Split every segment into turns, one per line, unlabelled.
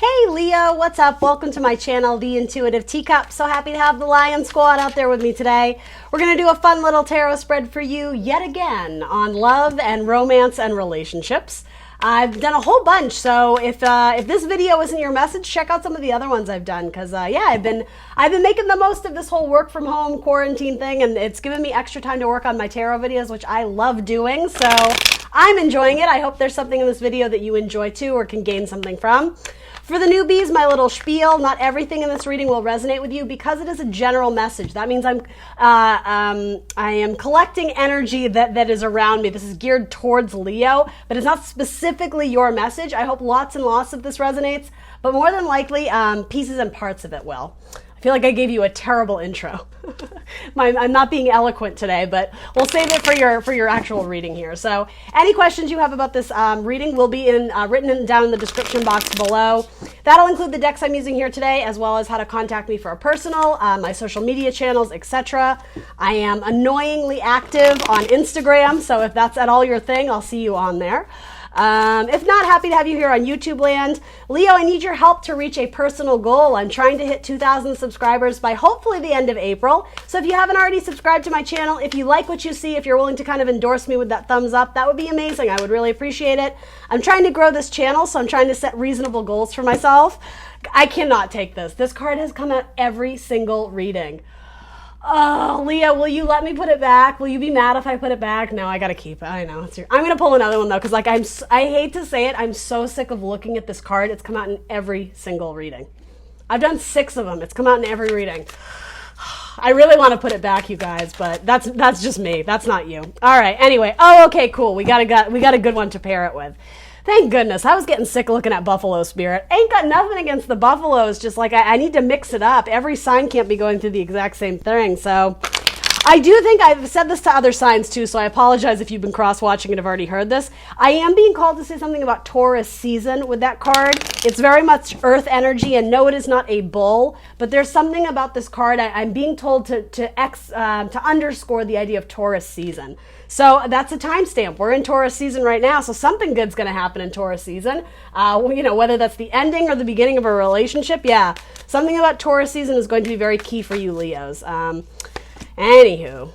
Hey Leo, what's up? Welcome to my channel, The Intuitive TeaCup. So happy to have the Lion Squad out there with me today. We're going to do a fun little tarot spread for you yet again on love and romance and relationships. I've done a whole bunch, so if this video isn't your message, check out some of the other ones I've done, because yeah, I've been making the most of this whole work from home quarantine thing, and it's given me extra time to work on my tarot videos, which I love doing, so I'm enjoying it. I hope there's something in this video that you enjoy too or can gain something from. For the newbies, my little spiel, not everything in this reading will resonate with you because it is a general message. That means I am collecting energy that is around me. This is geared towards Leo, but it's not specifically your message. I hope lots and lots of this resonates, but more than likely, pieces and parts of it will. I feel like I gave you a terrible intro. I'm not being eloquent today, but we'll save it for your actual reading here. So any questions you have about this reading will be written down in the description box below. That'll include the decks I'm using here today, as well as how to contact me for a personal, my social media channels, etc. I am annoyingly active on Instagram, so if that's at all your thing, I'll see you on there. If not, happy to have you here on YouTube land. Leo, I need your help to reach a personal goal. I'm trying to hit 2,000 subscribers by hopefully the end of April. So if you haven't already subscribed to my channel, if you like what you see, if you're willing to kind of endorse me with that thumbs up, that would be amazing. I would really appreciate it. I'm trying to grow this channel, so I'm trying to set reasonable goals for myself. I cannot take this. This card has come out every single reading. Oh, Leo, will you let me put it back? Will you be mad if I put it back? No, I gotta keep it. I know. I'm gonna pull another one though, because I hate to say it, I'm so sick of looking at this card. It's come out in every single reading. I've done 6 of them. It's come out in every reading. I really want to put it back, you guys, but that's just me. That's not you. All right. Anyway. Oh, okay, cool. We got a good one to pair it with. Thank goodness. I was getting sick of looking at Buffalo Spirit. Ain't got nothing against the Buffaloes, just like I need to mix it up. Every sign can't be going through the exact same thing. So I do think I've said this to other signs too, so I apologize if you've been cross-watching and have already heard this. I am being called to say something about Taurus season with that card. It's very much earth energy, and no, it is not a bull, but there's something about this card I'm being told to underscore the idea of Taurus season. So that's a timestamp. We're in Taurus season right now, so something good's going to happen in Taurus season. You know, whether that's the ending or the beginning of a relationship, yeah. Something about Taurus season is going to be very key for you, Leos. Anywho,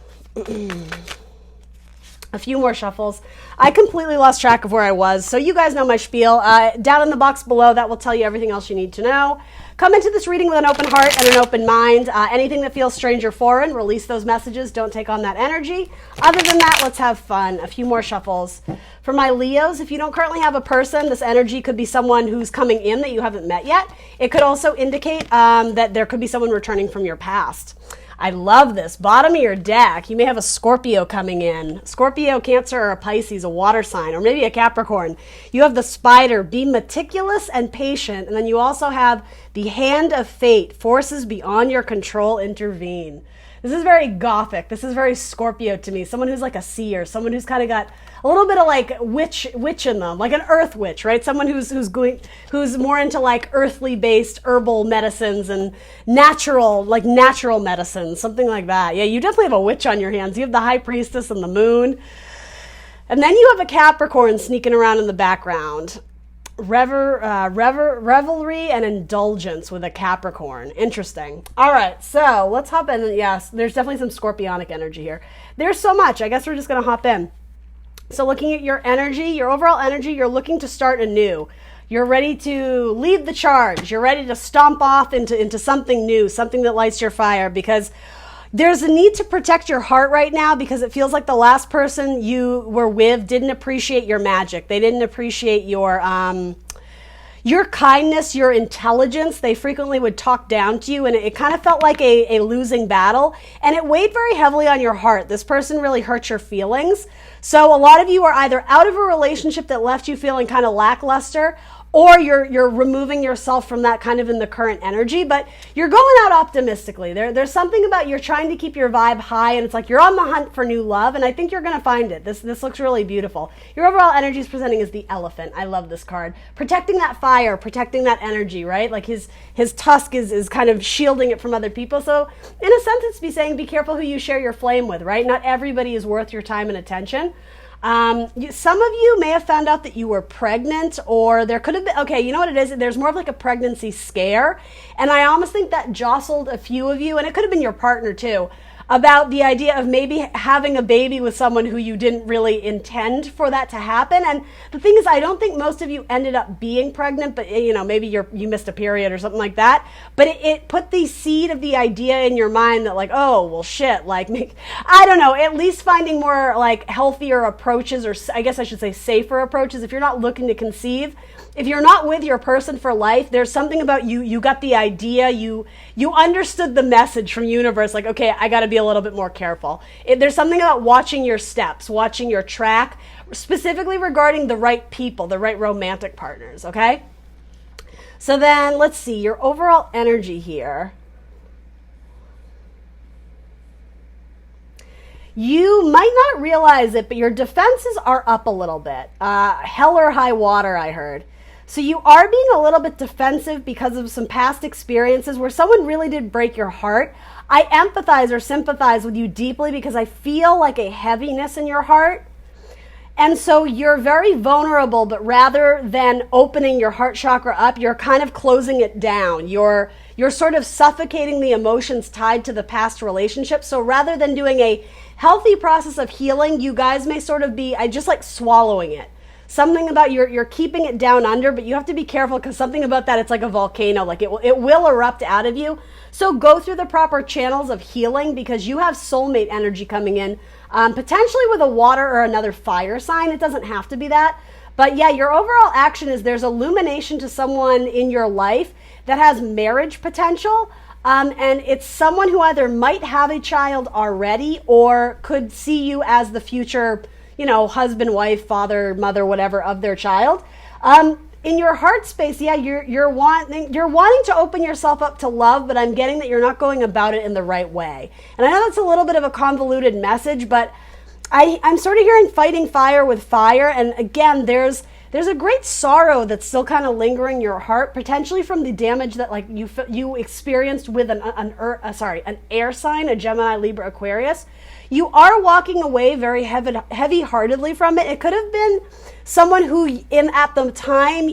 a few more shuffles. I completely lost track of where I was, so you guys know my spiel. Down in the box below, that will tell you everything else you need to know. Come into this reading with an open heart and an open mind. Anything that feels strange or foreign, release those messages. Don't take on that energy. Other than that, let's have fun. A few more shuffles. For my Leos, if you don't currently have a person, this energy could be someone who's coming in that you haven't met yet. It could also indicate that there could be someone returning from your past. I love this. Bottom of your deck, you may have a Scorpio coming in. Scorpio, Cancer, or a Pisces, a water sign, or maybe a Capricorn. You have the Spider. Be meticulous and patient. And then you also have the Hand of Fate. Forces beyond your control intervene. This is very gothic. This is very Scorpio to me. Someone who's like a seer, someone who's kind of got a little bit of like witch in them, like an earth witch, right? Someone who's more into like earthly based herbal medicines and natural medicines, something like that. Yeah, you definitely have a witch on your hands. You have the High Priestess and the Moon. And then you have a Capricorn sneaking around in the background. Revelry and indulgence with a Capricorn. Interesting. All right, so let's hop in. Yes, there's definitely some scorpionic energy here. There's so much. I guess we're just going to hop in. So looking at your energy, your overall energy, you're looking to start anew. You're ready to lead the charge. You're ready to stomp off into something new, something that lights your fire, because there's a need to protect your heart right now, because it feels like the last person you were with didn't appreciate your magic. They didn't appreciate your kindness, your intelligence. They frequently would talk down to you, and it kind of felt like a losing battle, and it weighed very heavily on your heart. This person really hurt your feelings. So a lot of you are either out of a relationship that left you feeling kind of lackluster, or you're removing yourself from that kind of in the current energy, but you're going out optimistically. There's something about you're trying to keep your vibe high, and it's like you're on the hunt for new love, and I think you're going to find it. This looks really beautiful. Your overall energy is presenting as the Elephant. I love this card. Protecting that fire, protecting that energy, right? Like his tusk is kind of shielding it from other people. So in a sense, it's saying be careful who you share your flame with, right? Not everybody is worth your time and attention. Some of you may have found out that you were pregnant, or there could have been, okay, you know what it is? There's more of like a pregnancy scare. And I almost think that jostled a few of you, and it could have been your partner too, about the idea of maybe having a baby with someone who you didn't really intend for that to happen. And the thing is, I don't think most of you ended up being pregnant, but maybe you missed a period or something like that. But it put the seed of the idea in your mind that like, oh, well, shit, like, I don't know, at least finding more like healthier approaches, or I guess I should say safer approaches. If you're not looking to conceive, if you're not with your person for life, there's something about you got the idea, you understood the message from universe, like, okay, I got to be a little bit more careful. There's something about watching your steps, watching your track, specifically regarding the right people, the right romantic partners, okay? So then let's see, your overall energy here. You might not realize it, but your defenses are up a little bit. Hell or high water, I heard. So you are being a little bit defensive because of some past experiences where someone really did break your heart. I empathize or sympathize with you deeply because I feel like a heaviness in your heart. And so you're very vulnerable, but rather than opening your heart chakra up, you're kind of closing it down. You're sort of suffocating the emotions tied to the past relationship. So rather than doing a healthy process of healing, you guys may sort of be just like swallowing it. Something about you're keeping it down under, but you have to be careful because something about that, it's like a volcano, like it will erupt out of you. So go through the proper channels of healing because you have soulmate energy coming in, potentially with a water or another fire sign. It doesn't have to be that. But yeah, your overall action is there's illumination to someone in your life that has marriage potential. And it's someone who either might have a child already or could see you as the future, husband, wife, father, mother, whatever of their child. In your heart space, yeah, you're wanting to open yourself up to love, but I'm getting that you're not going about it in the right way. And I know that's a little bit of a convoluted message, but I'm sort of hearing fighting fire with fire. And again, there's a great sorrow that's still kind of lingering in your heart, potentially from the damage that like you experienced with an air sign, a Gemini, Libra, Aquarius. You are walking away very heavy-heartedly from it. It could have been someone who, at the time,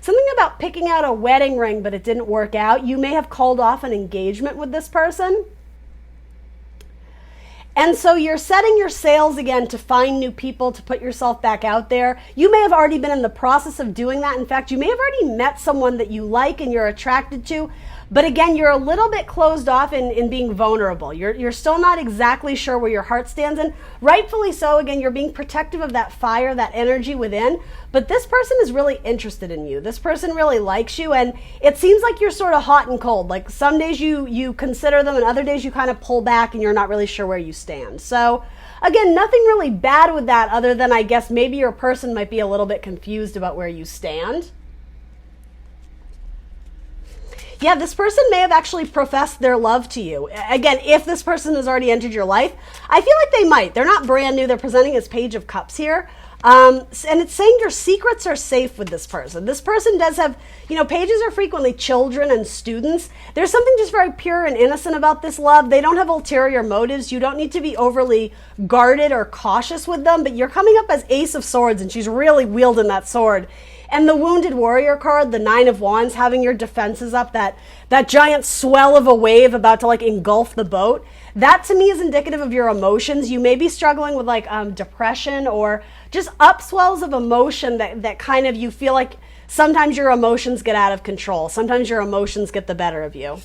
something about picking out a wedding ring, but it didn't work out. You may have called off an engagement with this person. And so you're setting your sails again to find new people, to put yourself back out there. You may have already been in the process of doing that. In fact, you may have already met someone that you like and you're attracted to. But again, you're a little bit closed off in being vulnerable. You're still not exactly sure where your heart stands. And rightfully so, again, you're being protective of that fire, that energy within. But this person is really interested in you. This person really likes you. And it seems like you're sort of hot and cold. Like some days you consider them and other days you kind of pull back and you're not really sure where you stand. So again, nothing really bad with that other than I guess maybe your person might be a little bit confused about where you stand. Yeah, this person may have actually professed their love to you. Again, if this person has already entered your life, I feel like they might. They're not brand new. They're presenting as Page of Cups here. And it's saying your secrets are safe with this person. This person does have, pages are frequently children and students. There's something just very pure and innocent about this love. They don't have ulterior motives. You don't need to be overly guarded or cautious with them, but you're coming up as Ace of Swords, and she's really wielding that sword. And the Wounded Warrior card, the Nine of Wands, having your defenses up, that giant swell of a wave about to like engulf the boat, that to me is indicative of your emotions. You may be struggling with like depression or just upswells of emotion that kind of you feel like sometimes your emotions get out of control. Sometimes your emotions get the better of you.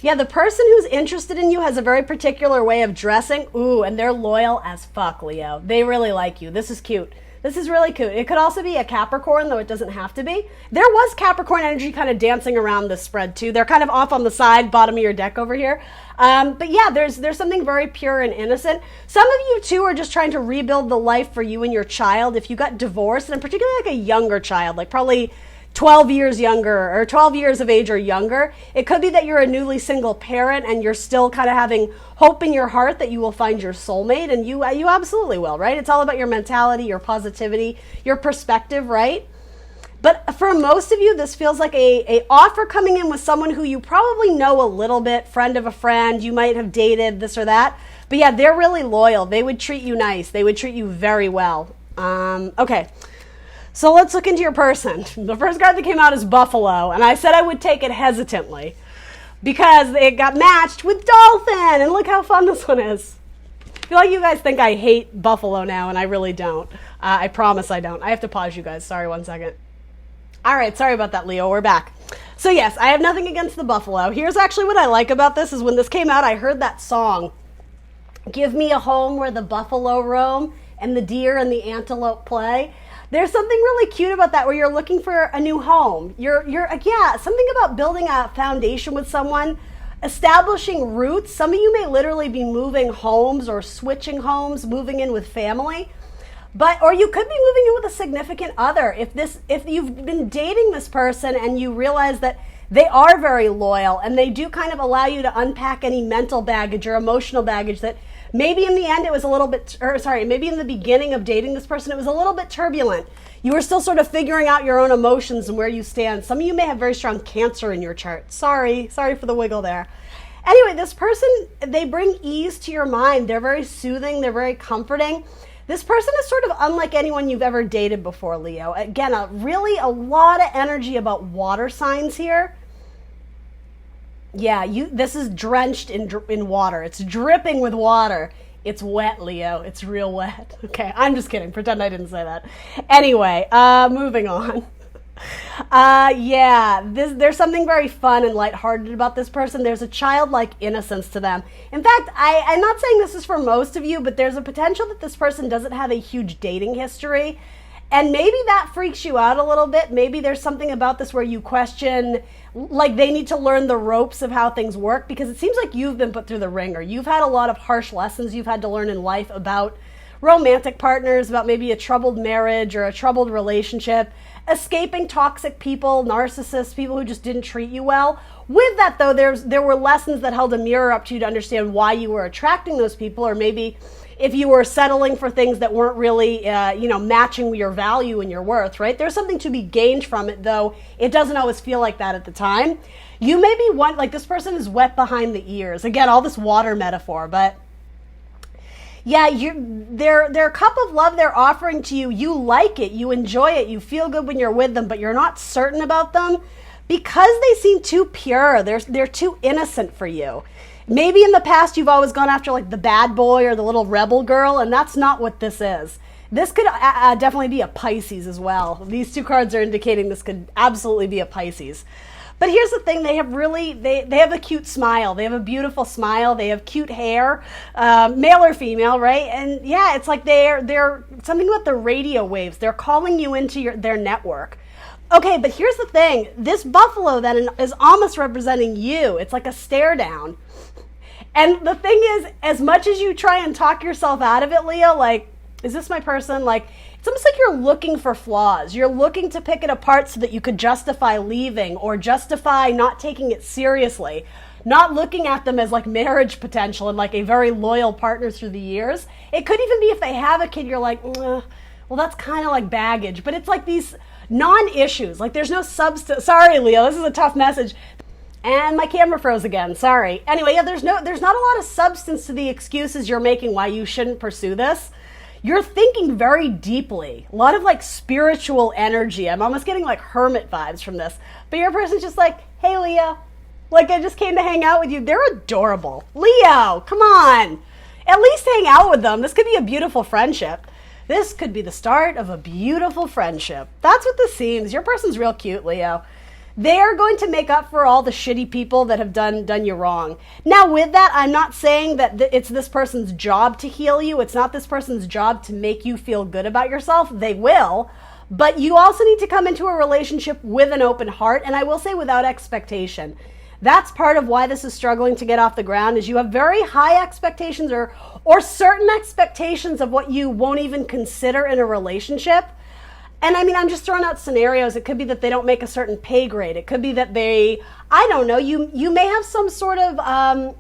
Yeah, the person who's interested in you has a very particular way of dressing. Ooh, and they're loyal as fuck, Leo. They really like you. This is cute. This is really cute. It could also be a Capricorn, though it doesn't have to be. There was Capricorn energy kind of dancing around this spread, too. They're kind of off on the side, bottom of your deck over here. But yeah, there's something very pure and innocent. Some of you, too, are just trying to rebuild the life for you and your child. If you got divorced, and particularly like a younger child, like probably 12 years younger or 12 years of age or younger. It could be that you're a newly single parent and you're still kind of having hope in your heart that you will find your soulmate, and you absolutely will, right? It's all about your mentality, your positivity, your perspective, right? But for most of you, this feels like a offer coming in with someone who you probably know a little bit, friend of a friend, you might have dated, this or that. But yeah, they're really loyal. They would treat you nice. They would treat you very well. Okay. So let's look into your person. The first card that came out is Buffalo, and I said I would take it hesitantly because it got matched with Dolphin, and look how fun this one is. I feel like you guys think I hate Buffalo now, and I really don't. I promise I don't. I have to pause you guys. Sorry, 1 second. All right, sorry about that, Leo. We're back. So yes, I have nothing against the Buffalo. Here's actually what I like about this is when this came out, I heard that song, "Give me a home where the buffalo roam and the deer and the antelope play." There's something really cute about that where you're looking for a new home. Yeah, something about building a foundation with someone, establishing roots. Some of you may literally be moving homes or switching homes, moving in with family. Or you could be moving in with a significant other. If you've been dating this person and you realize that they are very loyal and they do kind of allow you to unpack any mental baggage or emotional baggage that maybe in the end it was a little bit, maybe in the beginning of dating this person, it was a little bit turbulent. You were still sort of figuring out your own emotions and where you stand. Some of you may have very strong Cancer in your chart. Sorry for the wiggle there. Anyway, this person, they bring ease to your mind. They're very soothing. They're very comforting. This person is sort of unlike anyone you've ever dated before, Leo. Again, a lot of energy about water signs here. Yeah, this is drenched in water. It's dripping with water. It's wet, Leo. It's real wet. Okay, I'm just kidding. Pretend I didn't say that. Anyway, moving on. There's something very fun and lighthearted about this person. There's a childlike innocence to them. In fact, I'm not saying this is for most of you, but there's a potential that this person doesn't have a huge dating history. And maybe that freaks you out a little bit. Maybe there's something about this where you question, like they need to learn the ropes of how things work, because it seems like you've been put through the ringer. You've had a lot of harsh lessons you've had to learn in life about romantic partners, about maybe a troubled marriage or a troubled relationship, escaping toxic people, narcissists, people who just didn't treat you well. With that, though, there were lessons that held a mirror up to you to understand why you were attracting those people, or maybe if you were settling for things that weren't really, matching your value and your worth, right? There's something to be gained from it, though it doesn't always feel like that at the time. You may be like this person is wet behind the ears. Again, all this water metaphor, but yeah, their cup of love they're offering to you, you like it, you enjoy it, you feel good when you're with them, but you're not certain about them because they seem too pure. They're too innocent for you. Maybe in the past you've always gone after like the bad boy or the little rebel girl, and that's not what this is. This could definitely be a Pisces as well. These two cards are indicating this could absolutely be a Pisces. But here's the thing, they have a cute smile. They have a beautiful smile. They have cute hair, male or female, right? And yeah, it's like they're something about the radio waves. They're calling you into their network. Okay, but here's the thing. This buffalo then is almost representing you. It's like a stare down. And the thing is, as much as you try and talk yourself out of it, Leo, like, is this my person? Like, it's almost like you're looking for flaws. You're looking to pick it apart so that you could justify leaving or justify not taking it seriously, not looking at them as like marriage potential and like a very loyal partner through the years. It could even be if they have a kid, you're like, well, that's kind of like baggage. But it's like these non-issues. Like there's no substance. Sorry, Leo, this is a tough message. And my camera froze again. Sorry. Anyway, yeah, there's not a lot of substance to the excuses you're making why you shouldn't pursue this. You're thinking very deeply. A lot of like spiritual energy. I'm almost getting like hermit vibes from this. But your person's just like, hey, Leo, like I just came to hang out with you. They're adorable. Leo, come on. At least hang out with them. This could be a beautiful friendship. This could be the start of a beautiful friendship. That's what this seems. Your person's real cute, Leo. They're going to make up for all the shitty people that have done you wrong. Now, with that, I'm not saying that it's this person's job to heal you. It's not this person's job to make you feel good about yourself. They will. But you also need to come into a relationship with an open heart, and I will say without expectation. That's part of why this is struggling to get off the ground, is you have very high expectations or certain expectations of what you won't even consider in a relationship. And I mean, I'm just throwing out scenarios. It could be that they don't make a certain pay grade. It could be that I don't know, you may have some sort of, not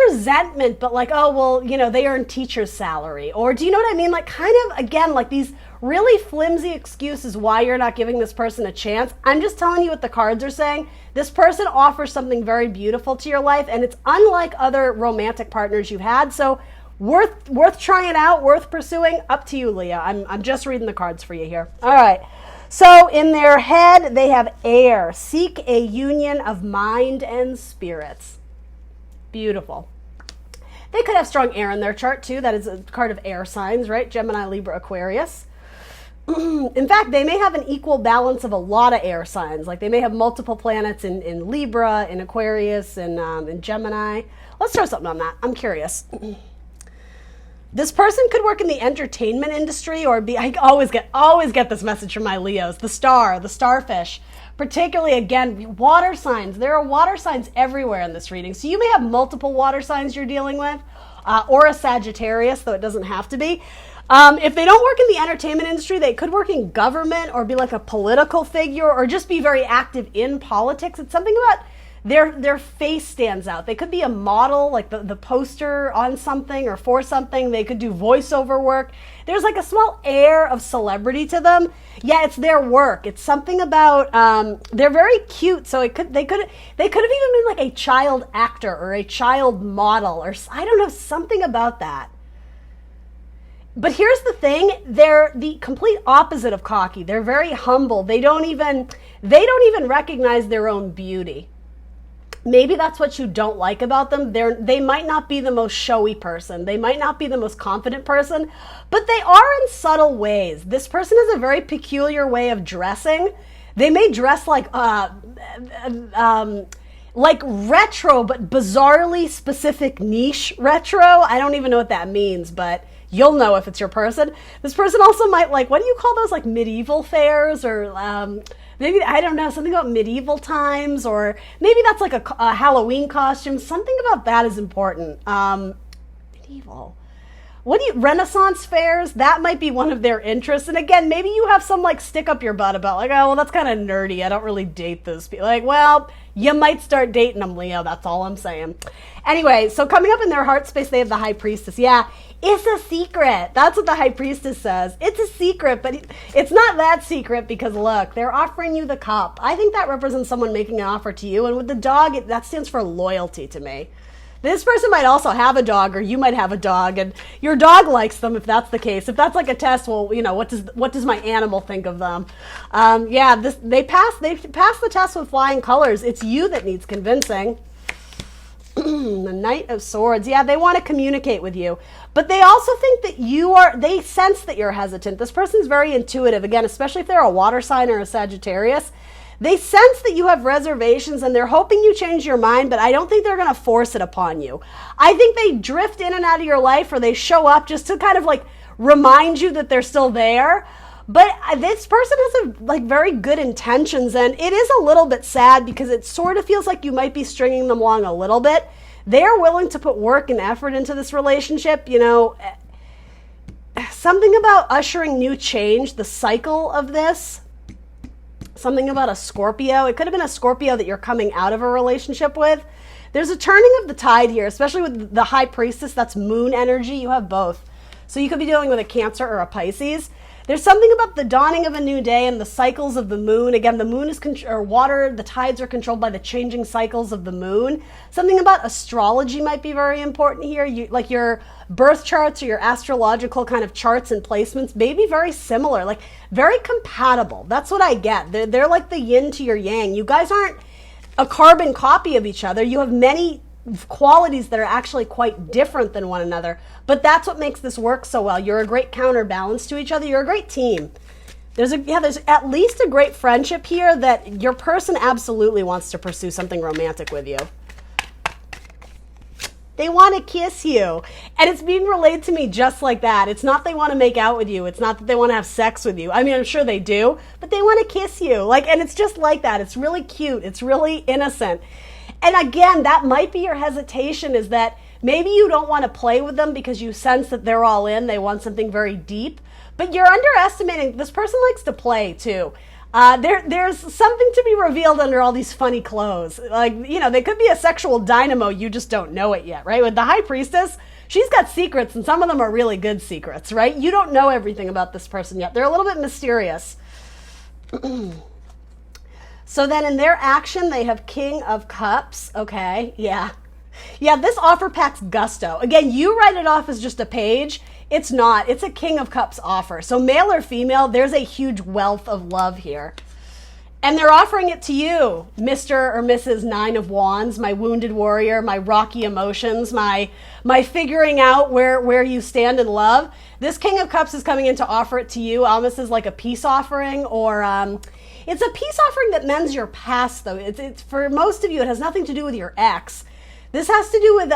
resentment, but like, oh, well, they earn teacher's salary. Or do you know what I mean? Like kind of, again, like these really flimsy excuses why you're not giving this person a chance. I'm just telling you what the cards are saying. This person offers something very beautiful to your life, and it's unlike other romantic partners you've had. So worth trying out, worth pursuing. Up to you, Leo. I'm just reading the cards for you here. All right. So in their head, they have air. Seek a union of mind and spirits. Beautiful. They could have strong air in their chart too. That is a card of air signs, right? Gemini, Libra, Aquarius. In fact, they may have an equal balance of a lot of air signs. Like they may have multiple planets in Libra, in Aquarius, and in Gemini. Let's throw something on that. I'm curious. This person could work in the entertainment industry or be, I always get this message from my Leos, the starfish. Particularly, again, water signs. There are water signs everywhere in this reading. So you may have multiple water signs you're dealing with, or a Sagittarius, though it doesn't have to be. If they don't work in the entertainment industry, they could work in government or be like a political figure or just be very active in politics. It's something about their face stands out. They could be a model, like the poster on something or for something. They could do voiceover work. There's like a small air of celebrity to them. Yeah, it's their work. It's something about they're very cute. So they could have even been like a child actor or a child model or I don't know, something about that. But here's the thing, they're the complete opposite of cocky. They're very humble. They don't even recognize their own beauty. Maybe that's what you don't like about them. They might not be the most showy person. They might not be the most confident person, but they are in subtle ways. This person has a very peculiar way of dressing. They may dress like retro, but bizarrely specific niche retro. I don't even know what that means, but you'll know if it's your person. This person also might like, what do you call those, like medieval fairs or maybe, I don't know, something about medieval times, or maybe that's like a Halloween costume. Something about that is important. Medieval. Renaissance fairs? That might be one of their interests. And again, maybe you have some like stick up your butt about like, oh, well, that's kind of nerdy. I don't really date those people. Like, well, you might start dating them, Leo. That's all I'm saying. Anyway, so coming up in their heart space, they have the High Priestess. Yeah, it's a secret. That's what the High Priestess says. It's a secret, but it's not that secret because look, they're offering you the cup. I think that represents someone making an offer to you. And with the dog, that stands for loyalty to me. This person might also have a dog, or you might have a dog, and your dog likes them if that's the case. If that's like a test, well, you know, what does my animal think of them? They pass the test with flying colors. It's you that needs convincing. The Knight of Swords. Yeah, they want to communicate with you, but they also think that they sense that you're hesitant. This person's very intuitive, again, especially if they're a water sign or a Sagittarius. They sense that you have reservations and they're hoping you change your mind, but I don't think they're going to force it upon you. I think they drift in and out of your life, or they show up just to kind of like remind you that they're still there. But this person has like very good intentions, and it is a little bit sad because it sort of feels like you might be stringing them along a little bit. They're willing to put work and effort into this relationship, you know. Something about ushering new change, the cycle of this. Something about a Scorpio. It could have been a Scorpio that you're coming out of a relationship with. There's a turning of the tide here, especially with the High Priestess. That's moon energy. You have both. So you could be dealing with a Cancer or a Pisces. There's something about the dawning of a new day and the cycles of the moon. Again, the moon is water. The tides are controlled by the changing cycles of the moon. Something about astrology might be very important here. Like your birth charts or your astrological kind of charts and placements may be very similar, like very compatible. That's what I get. They're like the yin to your yang. You guys aren't a carbon copy of each other. You have many qualities that are actually quite different than one another, but that's what makes this work so well. You're a great counterbalance to each other. You're a great team. There's at least a great friendship here that your person absolutely wants to pursue something romantic with you. They want to kiss you, and it's being relayed to me just like that. It's not they want to make out with you. It's not that they want to have sex with you. I mean, I'm sure they do, but they want to kiss you. And it's just like that. It's really cute. It's really innocent. And again, that might be your hesitation, is that maybe you don't want to play with them because you sense that they're all in. They want something very deep. But you're underestimating, this person likes to play too. There's something to be revealed under all these funny clothes. Like, you know, they could be a sexual dynamo. You just don't know it yet, right? With the High Priestess, she's got secrets, and some of them are really good secrets, right? You don't know everything about this person yet. They're a little bit mysterious. So then in their action, they have King of Cups. Okay, yeah. Yeah, this offer packs gusto. Again, you write it off as just a page. It's not. It's a King of Cups offer. So male or female, there's a huge wealth of love here. And they're offering it to you, Mr. or Mrs. Nine of Wands, my wounded warrior, my rocky emotions, my figuring out where you stand in love. This King of Cups is coming in to offer it to you almost as like a peace offering, or it's a peace offering that mends your past, though. It's for most of you, it has nothing to do with your ex. This has to do with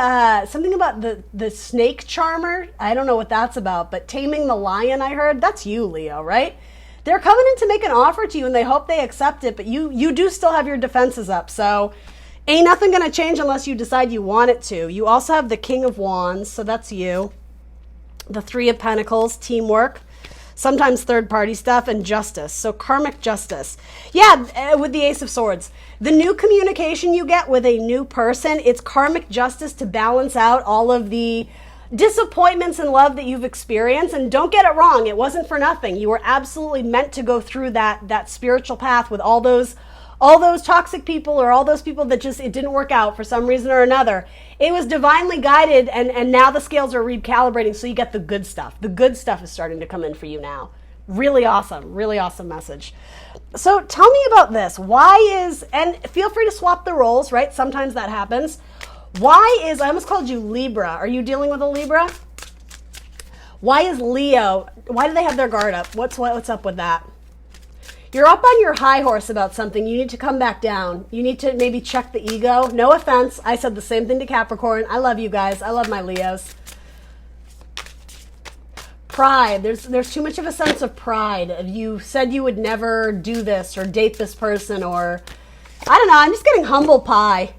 something about the snake charmer. I don't know what that's about, but taming the lion, I heard. That's you, Leo, right? They're coming in to make an offer to you, and they hope they accept it, but you do still have your defenses up, so ain't nothing going to change unless you decide you want it to. You also have the King of Wands, so that's you. The Three of Pentacles, teamwork, sometimes third-party stuff, and justice, so karmic justice. Yeah, with the Ace of Swords. The new communication you get with a new person, it's karmic justice to balance out all of the disappointments in love that you've experienced. And don't get it wrong, it wasn't for nothing. You were absolutely meant to go through that spiritual path with all those toxic people, or all those people that just, it didn't work out for some reason or another. It was divinely guided, and now the scales are recalibrating, so you get the good stuff. The good stuff is starting to come in for you now. Really awesome message. So tell me about this. And feel free to swap the roles, right? Sometimes that happens. I almost called you Libra. Are you dealing with a Libra? Why is Leo, why do they have their guard up? What's up with that? You're up on your high horse about something. You need to come back down. You need to maybe check the ego. No offense. I said the same thing to Capricorn. I love you guys. I love my Leos. Pride. There's too much of a sense of pride. You said you would never do this or date this person, or I don't know. I'm just getting humble pie.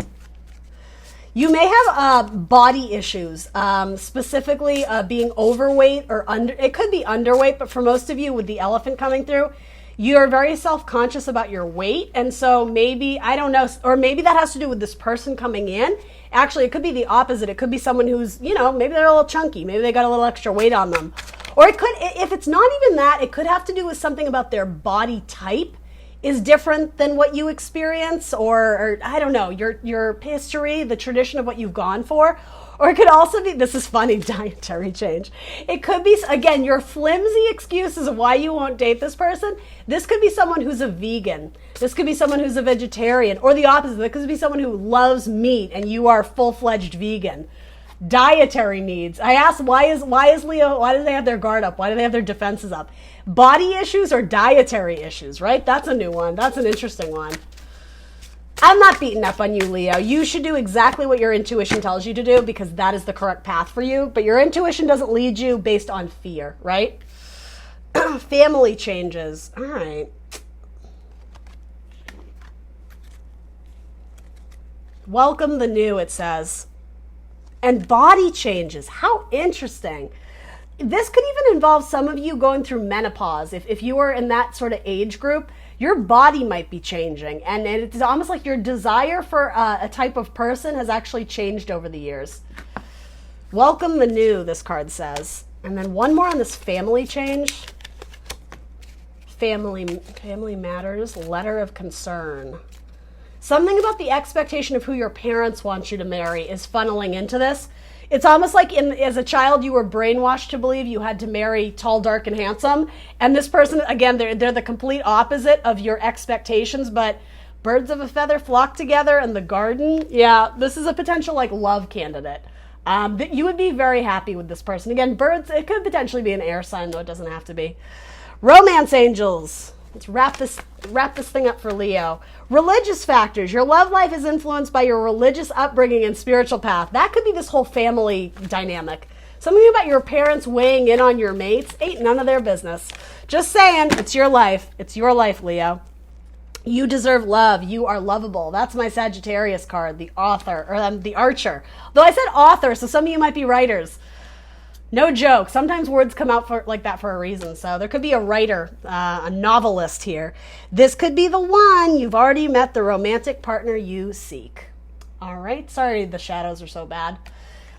You may have body issues, specifically being overweight or it could be underweight, but for most of you with the elephant coming through, you're very self-conscious about your weight. And so maybe, I don't know, or maybe that has to do with this person coming in. Actually, it could be the opposite. It could be someone who's, maybe they're a little chunky. Maybe they got a little extra weight on them. Or it could, if it's not even that, it could have to do with something about their body type is different than what you experience, or I don't know, your history, the tradition of what you've gone for. Or it could also be, this is funny, dietary change. It could be, again, your flimsy excuses of why you won't date this person. This could be someone who's a vegan. This could be someone who's a vegetarian, or the opposite. It could be someone who loves meat and you are full-fledged vegan. Dietary needs. I asked, why is Leo, why do they have their guard up? Why do they have their defenses up? Body issues or dietary issues, right? That's a new one. That's an interesting one. I'm not beating up on you, Leo. You should do exactly what your intuition tells you to do, because that is the correct path for you. But your intuition doesn't lead you based on fear, right? Family changes. All right. Welcome the new, it says. And body changes. How interesting. This could even involve some of you going through menopause. If you are in that sort of age group, your body might be changing. And it's almost like your desire for a type of person has actually changed over the years. Welcome the new, this card says. And then one more on this family change. Family matters, letter of concern. Something about the expectation of who your parents want you to marry is funneling into this. It's almost like as a child, you were brainwashed to believe you had to marry tall, dark, and handsome. And this person, again, they're the complete opposite of your expectations, but birds of a feather flock together in the garden. Yeah, this is a potential love candidate. That you would be very happy with this person. Again, birds, it could potentially be an air sign, though it doesn't have to be. Romance angels. Let's wrap this thing up for Leo. Religious factors. Your love life is influenced by your religious upbringing and spiritual path. That could be this whole family dynamic. Something about your parents weighing in on your mates ain't none of their business. Just saying, it's your life. It's your life, Leo. You deserve love. You are lovable. That's my Sagittarius card, the author, or the archer. Though I said author, so some of you might be writers. No joke. Sometimes words come out like that for a reason. So there could be a writer, a novelist here. This could be the one. You've already met the romantic partner you seek. All right. Sorry the shadows are so bad.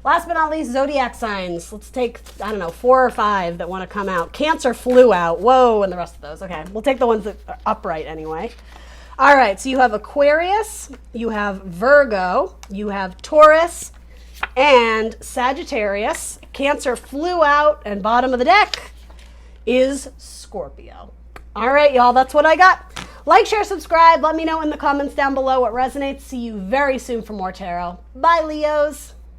Last but not least, zodiac signs. Let's take, I don't know, 4 or 5 that want to come out. Cancer flew out. Whoa, and the rest of those. Okay, we'll take the ones that are upright anyway. All right, so you have Aquarius, you have Virgo, you have Taurus, and Sagittarius. Cancer flew out, and bottom of the deck is Scorpio. All right, y'all, that's what I got. Like, share, subscribe. Let me know in the comments down below what resonates. See you very soon for more tarot. Bye, Leos.